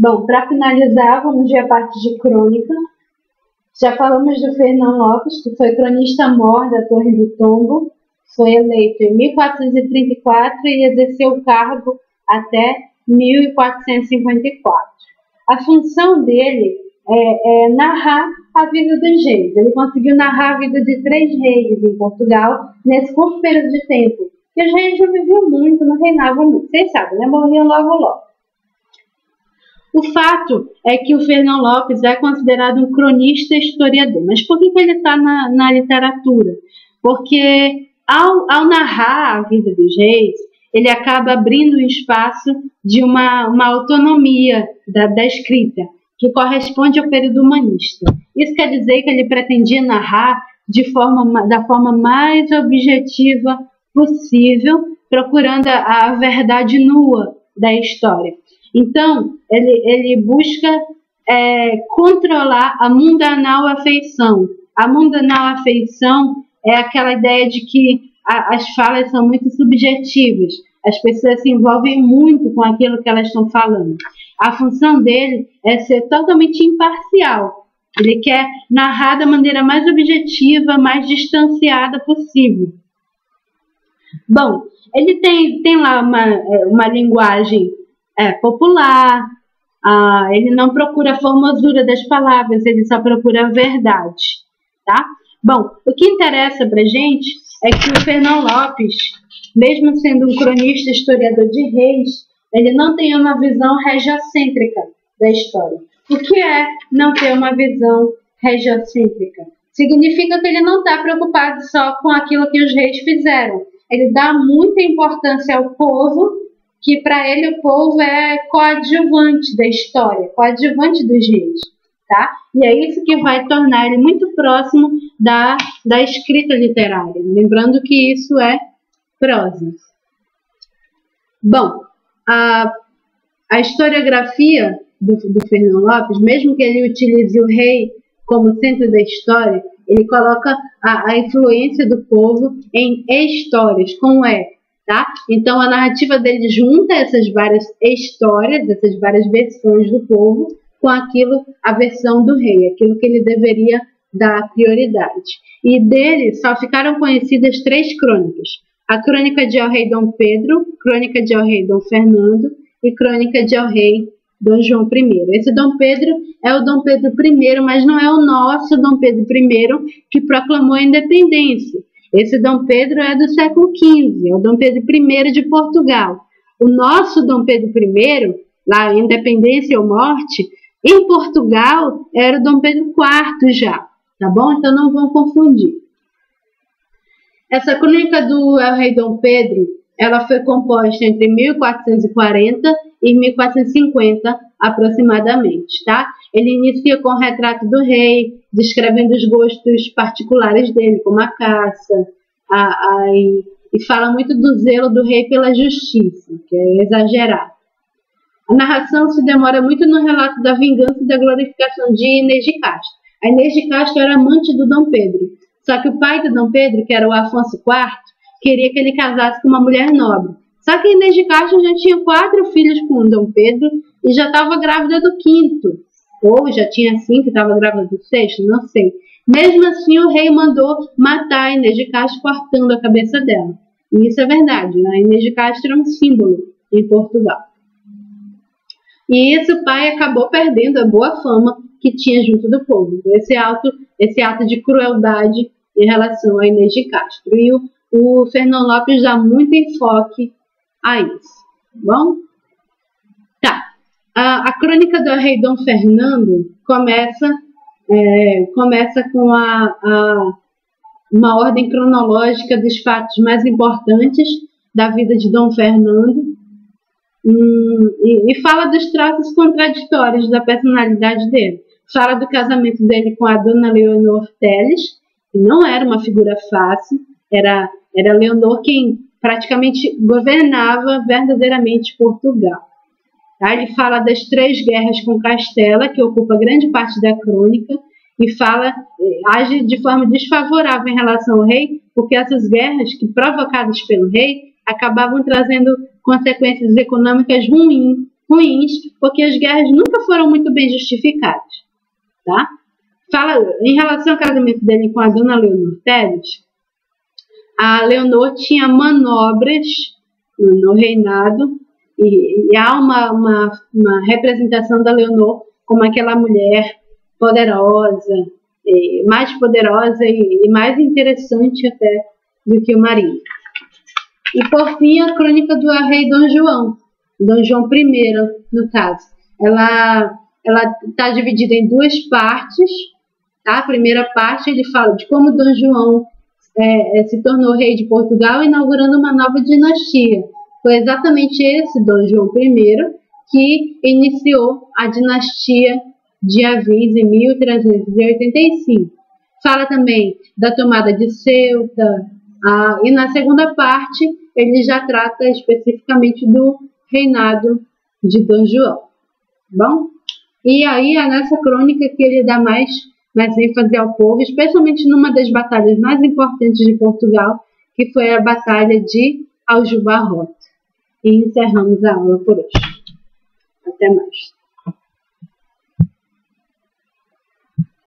Bom, para finalizar, vamos ver a parte de crônica. Já falamos do Fernão Lopes, que foi cronista-mor da Torre do Tombo, foi eleito em 1434 e exerceu o cargo até 1454. A função dele é narrar a vida dos reis. Ele conseguiu narrar a vida de 3 reis em Portugal nesse curto período de tempo. E os reis não viviam muito, não reinavam muito. Vocês sabem, né? Morriam logo. O fato é que o Fernão Lopes é considerado um cronista historiador. Mas por que ele está na literatura? Porque ao narrar a vida dos reis, ele acaba abrindo um espaço de uma autonomia da escrita, que corresponde ao período humanista. Isso quer dizer que ele pretendia narrar da forma mais objetiva possível, procurando a verdade nua da história. Então, ele busca controlar a mundanal afeição. A mundanal afeição é aquela ideia de que as falas são muito subjetivas. As pessoas se envolvem muito com aquilo que elas estão falando. A função dele é ser totalmente imparcial. Ele quer narrar da maneira mais objetiva, mais distanciada possível. Bom, ele tem lá uma linguagem popular, ele não procura a formosura das palavras, ele só procura a verdade, tá? Bom, o que interessa pra gente é que o Fernão Lopes, mesmo sendo um cronista historiador de reis, ele não tem uma visão regiocêntrica da história. O que é não ter uma visão regiocêntrica? Significa que ele não está preocupado só com aquilo que os reis fizeram. Ele dá muita importância ao povo, que para ele o povo é coadjuvante da história, coadjuvante dos reis, tá? E é isso que vai tornar ele muito próximo da escrita literária, lembrando que isso é prosa. Bom, a historiografia do Fernão Lopes, mesmo que ele utilize o rei como centro da história, ele coloca a influência do povo em histórias, com tá? Então a narrativa dele junta essas várias histórias, essas várias versões do povo com a versão do rei, aquilo que ele deveria dar prioridade. E dele só ficaram conhecidas 3 crônicas: a crônica de El-Rei Dom Pedro, crônica de El-Rei Dom Fernando e crônica de El-Rei Dom João I. Esse Dom Pedro é o Dom Pedro I, mas não é o nosso Dom Pedro I que proclamou a independência. Esse Dom Pedro é do século XV, é o Dom Pedro I de Portugal. O nosso Dom Pedro I, lá em Independência ou Morte, em Portugal era o Dom Pedro IV já, tá bom? Então não vão confundir. Essa crônica do El-Rei Dom Pedro, ela foi composta entre 1440 e 1450 aproximadamente, tá? Ele inicia com o retrato do rei, descrevendo os gostos particulares dele, como a caça, e fala muito do zelo do rei pela justiça, que é exagerado. A narração se demora muito no relato da vingança e da glorificação de Inês de Castro. A Inês de Castro era amante do Dom Pedro, só que o pai do Dom Pedro, que era o Afonso IV, queria que ele casasse com uma mulher nobre. Só que a Inês de Castro já tinha 4 filhos com o Dom Pedro e já estava grávida do 5º. Ou já tinha 5 e estava grávida do 6º, não sei. Mesmo assim, o rei mandou matar a Inês de Castro cortando a cabeça dela. E isso é verdade, né? A Inês de Castro é um símbolo em Portugal. E isso o pai acabou perdendo a boa fama que tinha junto do povo. Esse ato de crueldade em relação a Inês de Castro. E o Fernão Lopes dá muito enfoque a isso. Bom? Tá. A crônica do rei Dom Fernando começa com uma ordem cronológica dos fatos mais importantes da vida de Dom Fernando e fala dos traços contraditórios da personalidade dele. Fala do casamento dele com a dona Leonor Teles, que não era uma figura fácil, era Leonor quem praticamente governava verdadeiramente Portugal. Tá? Ele fala das 3 guerras com Castela, que ocupa grande parte da crônica, e age de forma desfavorável em relação ao rei, porque essas guerras, provocadas pelo rei, acabavam trazendo consequências econômicas ruins ruins, porque as guerras nunca foram muito bem justificadas, tá? Fala, em relação ao casamento dele com a dona Leonor Teles, a Leonor tinha manobras no reinado, e há uma representação da Leonor como aquela mulher poderosa, e mais interessante até do que o marido. E por fim, a crônica do rei Dom João I, no caso. Ela está dividida em duas partes. Tá? A primeira parte ele fala de como Dom João se tornou rei de Portugal, inaugurando uma nova dinastia. Foi exatamente esse Dom João I que iniciou a dinastia de Avis em 1385. Fala também da tomada de Ceuta, e na segunda parte ele já trata especificamente do reinado de Dom João. Bom? E aí é nessa crônica que ele dá mais ênfase ao povo, especialmente numa das batalhas mais importantes de Portugal, que foi a Batalha de Aljubarrota. E encerramos a aula por hoje. Até mais.